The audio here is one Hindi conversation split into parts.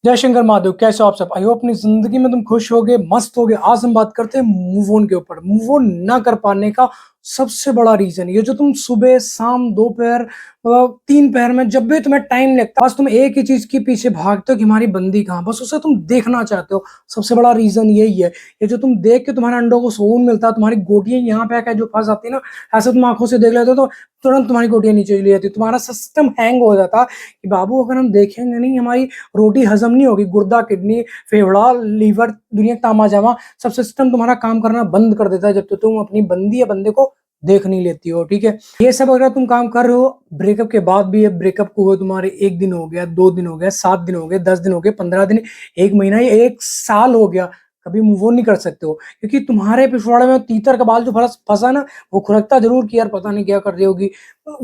जय शंकर महादेव। कैसे हो आप सब? आई होप अपनी जिंदगी में तुम खुश होगे, मस्त होगे। आज हम बात करते हैं मूव ऑन के ऊपर। मूव ऑन ना कर पाने का सबसे बड़ा रीजन ये जो तुम सुबह शाम दोपहर तीन पहर में जब भी तुम्हें टाइम लगता है बस तुम एक ही चीज के पीछे भागते हो कि हमारी बंदी कहाँ, बस उसे तुम देखना चाहते हो। सबसे बड़ा रीजन यही है। ये जो तुम देख के तुम्हारे अंडों को सुकून मिलता है, तुम्हारी गोटियां यहाँ पे आके जो फंस जाती है ना, ऐसे तुम आंखों से देख लेते हो तो तुरंत तुम्हारी गोटियां नीचे चली जाती है। तुम्हारा सिस्टम हैंग हो जाता है कि बाबू अगर हम देखेंगे नहीं, हमारी रोटी हजम नहीं होगी। गुर्दा, किडनी, फेफड़ा, लीवर, दुनिया तामा जामा सब सिस्टम तुम्हारा काम करना बंद कर देता है जब तक तुम अपनी बंदी या बंदे को देख नहीं लेती हो। ठीक है, ये सब अगर तुम काम कर रहे हो ब्रेकअप के बाद भी। ब्रेकअप को हुए तुम्हारे 1 दिन हो गया, 2 दिन हो गया, 7 दिन हो गए, 10 दिन हो गए, 15 दिन, 1 महीना या 1 साल हो गया, कभी मूव ऑन नहीं कर सकते हो क्योंकि तुम्हारे पिछवाड़े में तीतर का बाल जो फंसा ना, वो खुरकता जरूर कि यार पता नहीं क्या कर रही होगी।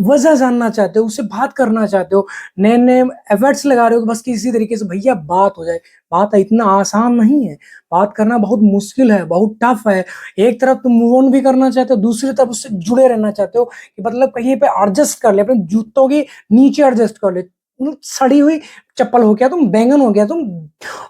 वजह जानना चाहते हो, उससे बात करना चाहते हो, नए नए एफर्ट्स लगा रहे हो बस किसी तरीके से भैया बात हो जाए। बात इतना आसान नहीं है, बात करना बहुत मुश्किल है, बहुत टफ है। एक तरफ तुम मूव ऑन भी करना चाहते हो, दूसरी तरफ उससे जुड़े रहना चाहते हो कि मतलब कहीं पे एडजस्ट कर ले, अपने जूतों के नीचे एडजस्ट कर ले। सड़ी हुई चप्पल हो गया तुम, बैंगन हो गया तुम,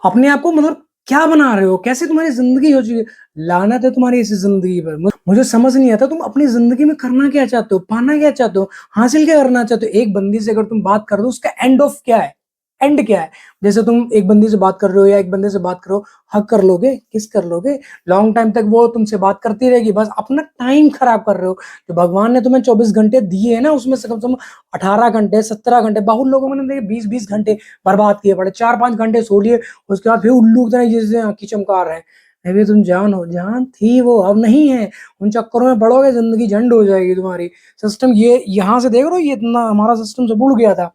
अपने आप को मतलब क्या बना रहे हो? कैसे तुम्हारी जिंदगी हो चुकी है? लानत है तुम्हारी इस जिंदगी पर। मुझे समझ नहीं आता तुम अपनी जिंदगी में करना क्या चाहते हो, पाना क्या चाहते हो, हासिल क्या करना चाहते हो? एक बंदी से अगर तुम बात कर दो, उसका एंड ऑफ क्या है? एंड क्या है? जैसे तुम एक बंदी से बात कर रहे हो या एक बंदे से बात करो, हक कर लोगे, किस कर लोगे, लॉन्ग टाइम तक वो तुमसे बात करती रहेगी, बस अपना टाइम खराब कर रहे हो। जो भगवान ने तुम्हें 24 घंटे दिए है ना, उसमें से कम 18 घंटे, 17 घंटे, बहुत लोगों ने 20-20 घंटे बर्बाद किए पड़े। 4-5 घंटे सो लिए, उसके बाद फिर उल्लू की तरह जैसे आंखें चमका रहे हैं। अभी तुम जान हो, जान थी वो, अब नहीं है। उन चक्करों में पड़ोगे, जिंदगी झंड हो जाएगी तुम्हारी। सिस्टम ये यहाँ से देख रहे हो, ये इतना हमारा सिस्टम से उड़ गया था।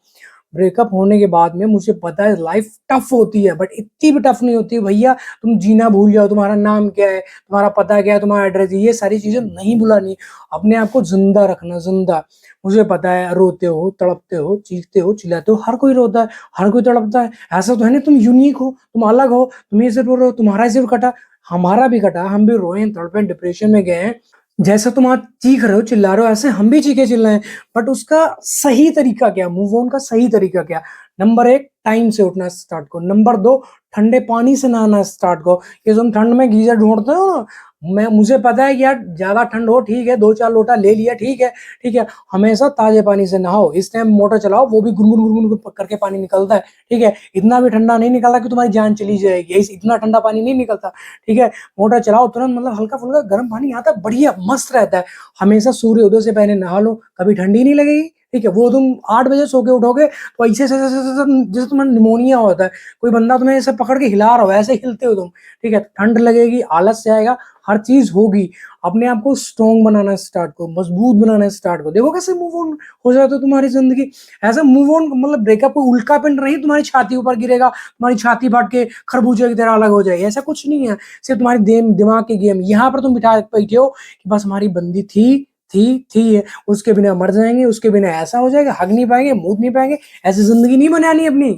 ब्रेकअप होने के बाद में मुझे पता है लाइफ टफ होती है, बट इतनी भी टफ नहीं होती भैया। तुम जीना भूल जाओ, तुम्हारा नाम क्या है, तुम्हारा पता क्या है, तुम्हारा एड्रेस, ये सारी चीजें नहीं भुलानी। अपने आप को जिंदा रखना, जिंदा। मुझे पता है रोते हो, तड़पते हो, चीखते हो, चिल्लाते हो, हर कोई रोता है, हर कोई तड़पता है। ऐसा तो है नहीं तुम यूनिक हो, तुम अलग हो, तुम ये सिर्फ रो रहे हो, तुम्हारा सिर्फ कटा, हमारा भी कटा। हम भी रोए, तड़पे, डिप्रेशन में गए हैं। जैसा तुम आज चीख रहे हो, चिल्ला रहे हो, ऐसे हम भी चीखे चिल्लाए। बट उसका सही तरीका क्या, मूव ऑन का सही तरीका क्या? नंबर 1, टाइम से उठना स्टार्ट करो। नंबर 2, ठंडे पानी से नहाना स्टार्ट करो। ये तुम ठंड में गीजर ढूंढते हो ना, मुझे पता है कि यार ज्यादा ठंड हो, ठीक है, 2-4 लोटा ले लिया, ठीक है, ठीक है। हमेशा ताजे पानी से नहाओ। इस टाइम मोटर चलाओ, वो भी गुनगुन गुनगुन करके पानी निकलता है। ठीक है, इतना भी ठंडा नहीं निकलता कि तुम्हारी जान चली जाएगी, इतना ठंडा पानी नहीं निकलता। ठीक है, मोटर चलाओ तुरंत, मतलब हल्का फुल्का गर्म पानी आता है, बढ़िया मस्त रहता है। हमेशा सूर्योदय से पहले नहा लो, कभी ठंडी नहीं लगेगी। ठीक है, वो तुम 8 बजे सो के उठोगे तो ऐसे जैसे तुम्हें निमोनिया होता है, कोई बंदा तुम्हें ऐसे पकड़ के हिला रहा हो, ऐसे हिलते हो तुम। ठीक है, ठंड लगेगी, आलस से आएगा, हर चीज होगी। अपने आप को स्ट्रॉन्ग बनाना स्टार्ट करो, मजबूत बनाना स्टार्ट करो। देखो कैसे मूव ऑन हो जाता है तुम्हारी जिंदगी। ऐसा मूव ऑन मतलब ब्रेकअप को उल्का पिंड नहीं तुम्हारी छाती ऊपर गिरेगा, तुम्हारी छाती फट के खरबूजे की तरह अलग हो जाएगी, ऐसा कुछ नहीं है। सिर्फ तुम्हारी दिमाग के गेम यहाँ पर तुम बिठा बैठे हो कि बस हमारी बंदी थी है, उसके बिना मर जाएंगे, उसके बिना ऐसा हो जाएगा, हग नहीं पाएंगे, मूत नहीं पाएंगे। ऐसी जिंदगी नहीं बनानी अपनी।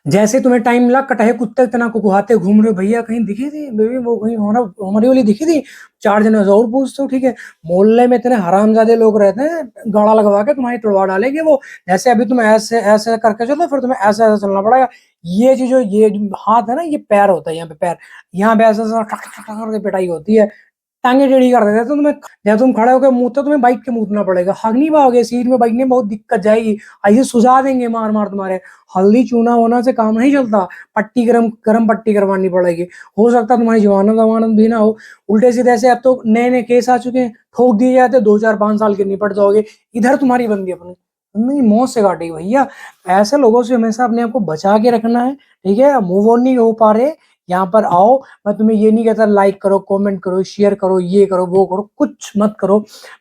जैसे तुम्हें टाइम लग कटा है, कुत्ते इतना कुकुहाते घूम रहे हो, भैया कहीं दिखी थी बेबी, वो कहीं हमारी वाली दिखी थी? 4 जने से और पूछते हो। ठीक है, मोहल्ले में इतने हरामजादे लोग रहते हैं, गाड़ा लगवा के तुम्हारी तुड़वा डालेंगे वो। जैसे अभी तुम ऐसे ऐसे करके चलो, फिर तुम्हें ऐसे ऐसे चलना पड़ेगा। ये चीज ये जो हाथ है ना, ये पैर होता है, यहाँ पे पैर, यहाँ पे ऐसे ऐसे ठक ठक ठक करके पिटाई होती है। टांगे टेढ़ी कर देते हैं तो तुम्हें, जब तुम खड़े होकर मुंहते तुम्हें बाइक के मुंहना पड़ेगा, हग नहीं पाओगे, सीट में बैठने में बहुत दिक्कत जाएगी। ऐसे सुझा देंगे मार मार तुम्हारे। हल्दी चूना होना से काम नहीं चलता, पट्टी गरम गरम पट्टी करवानी पड़ेगी। हो सकता है तुम्हारी जमानत वमानत भी ना हो। उल्टे सीधे ऐसे अब तो नए नए केस आ चुके हैं, ठोक दिए जाते, 2-4-5 साल के निपट जाओगे। इधर तुम्हारी बंदी अपनी नहीं मौत से काटेगी भैया। ऐसे लोगों से हमेशा अपने आप को बचा के रखना है। ठीक है, मूव ऑन नहीं हो पा रहे, यहाँ पर आओ। मैं तुम्हें ये नहीं कहता लाइक करो, कमेंट करो, शेयर करो, ये करो, वो करो, कुछ मत करो।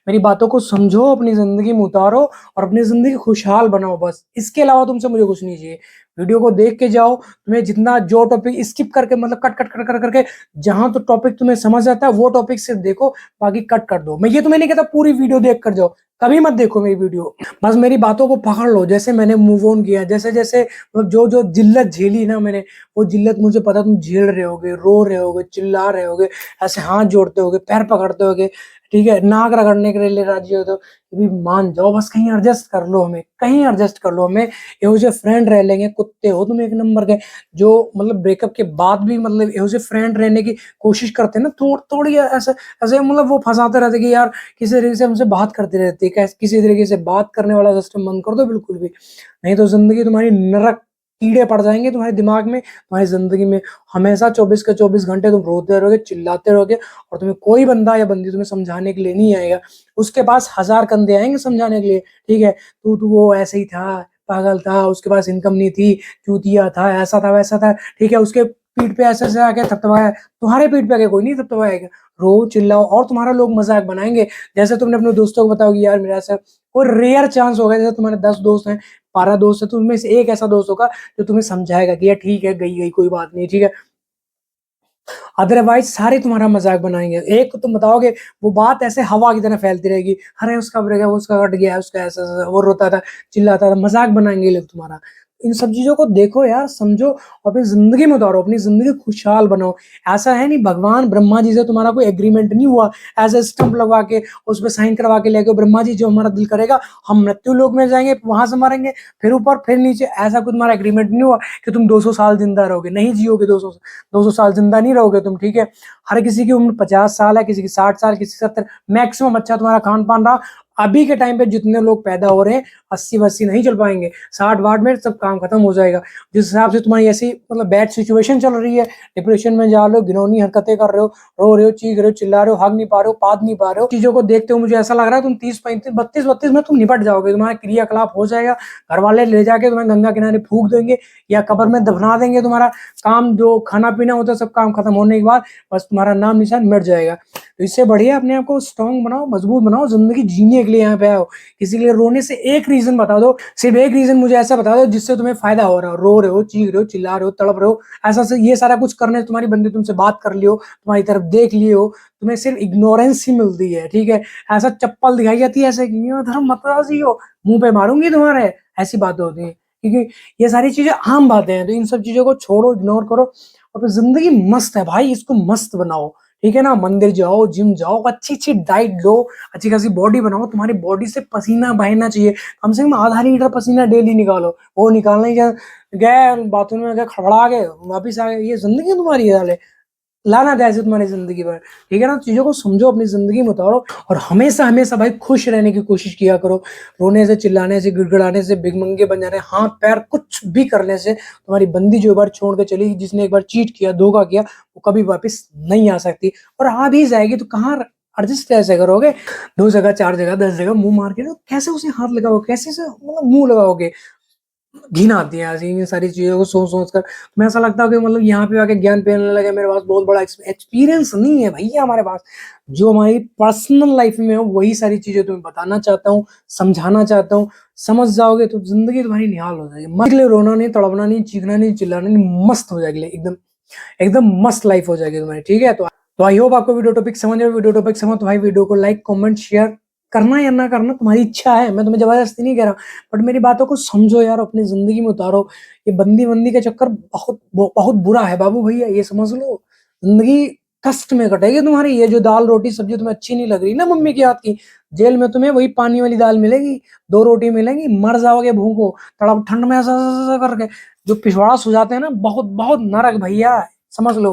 मेरी बातों को समझो, अपनी जिंदगी में उतारो और अपनी जिंदगी खुशहाल बनाओ, बस इसके अलावा तुमसे मुझे कुछ नहीं चाहिए। वीडियो को देख के जाओ, तुम्हें जितना जो टॉपिक स्किप करके मतलब कट कट कट कर करके जहां तो टॉपिक तुम्हें समझ आता है वो टॉपिक सिर्फ देखो, बाकी कट कर दो। मैं ये तुम्हें नहीं कहता पूरी वीडियो देख कर जाओ, कभी मत देखो मेरी वीडियो। बस मेरी बातों को पकड़ लो, जैसे मैंने मूव ऑन किया, जैसे जैसे मतलब जो जो जिल्लत झेली ना मैंने, वो जिल्लत मुझे पता तुम झेल रहे होगे, रो रहे होगे, चिल्ला रहे होगे, ऐसे हाथ जोड़ते होगे, पैर पकड़ते होगे। ठीक है, नाक रगड़ने के लिए राजी हो तो भी मान जाओ, बस कहीं एडजस्ट कर लो हमें, कहीं एडजस्ट कर लो हमें। एहो जे फ्रेंड रह लेंगे, कुत्ते हो तुम एक नंबर के, जो मतलब ब्रेकअप के बाद भी मतलब एहो जे फ्रेंड रहने की कोशिश करते हैं ना, थोड़ी ऐसे ऐसे मतलब वो फंसाते रहते कि यार किसी तरीके से हमसे बात करते रहते, किसी तरीके से बात करने वाला सिस्टम बंद कर दो बिल्कुल भी, नहीं तो जिंदगी तुम्हारी नरक, कीड़े पड़ जाएंगे तुम्हारे दिमाग में, तुम्हारी जिंदगी में। हमेशा 24 के 24 घंटे तुम रोते रहोगे, चिल्लाते रहोगे, और तुम्हें कोई बंदा या बंदी तुम्हें समझाने के लिए नहीं आएगा। उसके पास हजार कंधे आएंगे समझाने के लिए, ठीक है, तू वो ऐसे ही था, पागल था, उसके पास इनकम नहीं थी, चूतिया था, ऐसा था वैसा था, ठीक है, उसके पीठ पे ऐसे से आके थपथपाया, तुम्हारे पीठ पे आके कोई नहीं थपथपाएगा। रो चिल्लाओ और तुम्हारा लोग मजाक बनाएंगे, जैसे तुमने अपने दोस्तों को बताओगे यार मेरा ऐसा, कोई रेयर चांस होगा, जैसे तुम्हारे 10 दोस्त हैं, 12 दोस्त है, तो उनमें से एक ऐसा दोस्त होगा जो तुम्हें समझाएगा कि यार ठीक है, गई गई कोई बात नहीं, ठीक है। अदरवाइज सारे तुम्हारा मजाक बनाएंगे, एक को तुम बताओगे, वो बात ऐसे हवा की तरह फैलती रहेगी, अरे उसका ब्रेक है, वो उसका कट गया, उसका ऐसा ऐसा, वो रोता था, चिल्लाता था, मजाक बनाएंगे ये लोग तुम्हारा। इन सब चीजों को देखो यार, समझो, और अपनी जिंदगी में उतारो, अपनी जिंदगी खुशहाल बनाओ। ऐसा है नहीं भगवान ब्रह्मा जी से तुम्हारा कोई एग्रीमेंट नहीं हुआ, ऐसे स्टंप लगवा के उस पर साइन करवा के लेके ब्रह्मा जी जो हमारा दिल करेगा हम मृत्यु लोक में जाएंगे, वहां से मरेंगे, फिर ऊपर फिर नीचे, ऐसा कुछ तुम्हारा एग्रीमेंट नहीं हुआ कि तुम 200 साल जिंदा रहोगे, नहीं जियोगे 200 साल जिंदा नहीं रहोगे तुम, ठीक है। हर किसी की उम्र 50 साल है, किसी की 60 साल, किसी की 70, मैक्सिमम अच्छा तुम्हारा खान पान रहा। अभी के टाइम पे जितने लोग पैदा हो रहे हैं 80 80 नहीं चल पाएंगे, 60 60 में सब काम खत्म हो जाएगा। जिस हिसाब से तुम्हारी ऐसी मतलब बैड सिचुएशन चल रही है, डिप्रेशन में जा रहे हो, घिनौनी हरकतें कर रहे हो, रो रहे हो, चीख रहे हो, चिल्ला रहे हो, हग नहीं पा रहे हो, पाद नहीं पा रहे हो, चीजों को देखते हो मुझे ऐसा लग रहा है तुम 30 35 32 में तुम निपट जाओगे, तुम्हारा क्रियाकलाप हो जाएगा, घर वाले ले जाके तुम्हें गंगा किनारे फूक देंगे या कब्र में दफना देंगे, तुम्हारा काम जो खाना पीना होता है सब काम खत्म होने के बाद बस तुम्हारा नाम निशान मिट जाएगा। तो इससे बढ़िया अपने आप को स्ट्रांग बनाओ, मजबूत बनाओ, जिंदगी जीने के लिए यहाँ पे आओ। किसी के लिए रोने से एक रीजन बता दो, सिर्फ एक रीजन मुझे ऐसा बता दो जिससे तुम्हें फायदा हो रहा हो, रो रहे हो, चीख रहे हो, चिल्ला रहे हो, तड़प रहे हो, ऐसा से ये सारा कुछ करने से तुम्हारी बंदी तुमसे बात कर लियो, तुम्हारी तरफ देख लियो, तुम्हें सिर्फ इग्नोरेंस ही मिलती है, ठीक है। ऐसा चप्पल दिखाई जाती है ऐसे कि धर्म मतराजी हो, मुंह पे मारूंगी तुम्हारे, ऐसी बातें होती है, क्योंकि ये सारी चीजें आम बातें हैं। तो इन सब चीजों को छोड़ो, इग्नोर करो, और फिर जिंदगी मस्त है भाई, इसको मस्त बनाओ, ठीक है ना। मंदिर जाओ, जिम जाओ, अच्छी अच्छी डाइट लो, अच्छी खासी बॉडी बनाओ, तुम्हारी बॉडी से पसीना बहना चाहिए, कम से कम आधा लीटर पसीना डेली निकालो, वो निकालने के गए बाथरूम में गए, खड़बड़ा गए, वापिस आ गए, ये जिंदगी तुम्हारी है, लाना था ऐसे तुम्हारी जिंदगी पर, ठीक है ना। चीजों को समझो, अपनी जिंदगी में उतारो, और हमेशा हमेशा भाई खुश रहने की कोशिश किया करो। रोने से, चिल्लाने से, गिड़गिड़ाने से, भिगमंगे बन जाने, हाथ पैर कुछ भी करने से तुम्हारी बंदी जो एक बार छोड़ के चली, जिसने एक बार चीट किया, धोखा किया, वो कभी वापस नहीं आ सकती, और आ भी जाएगी तो कहाँ एडजस्ट कैसे करोगे, 2 जगह 4 जगह 10 जगह मुंह मार के, तो कैसे उसे हाथ लगाओगे, कैसे से मतलब मुंह लगाओगे। घिन आती है ऐसी इन सारी चीजों को सोच सोच कर, मैं ऐसा लगता है कि मतलब यहाँ पे आके ज्ञान फैलने लगे, मेरे पास बहुत बड़ा एक्सपीरियंस नहीं है भैया हमारे पास, जो हमारी पर्सनल लाइफ में हो वही सारी चीजें तुम्हें बताना चाहता हूँ, समझाना चाहता हूँ। समझ जाओगे तो जिंदगी तुम्हारी निहाल हो जाएगी, मस्त के लिए रोना नहीं, तड़पना नहीं, चीखना नहीं, चिल्लाना नहीं, मस्त हो जाएगी एकदम, एकदम मस्त लाइफ हो जाएगी तुम्हारी, ठीक है। तो आई होप आपको वीडियो टॉपिक समझ आए। वीडियो टॉपिक समझ तो भाई वीडियो को लाइक कमेंट शेयर करना या ना करना तुम्हारी इच्छा है, मैं तुम्हें जबरदस्ती नहीं कह रहा, बट मेरी बातों को समझो यार, अपनी जिंदगी में उतारो। ये बंदी बंदी का चक्कर बहुत बहुत बुरा है बाबू भैया, ये समझ लो। जिंदगी कष्ट में कटेगी तुम्हारी, ये जो दाल रोटी सब्जी तुम्हें अच्छी नहीं लग रही ना मम्मी के हाथ की, जेल में तुम्हें वही पानी वाली दाल मिलेगी, 2 रोटी मिलेंगी, मर जाओगे भूखो, तड़प ठंड में ऐसा ऐसा ऐसा करके। जो पिछवाड़ा सुझाते हैं ना, बहुत बहुत नरक भैया, समझ लो।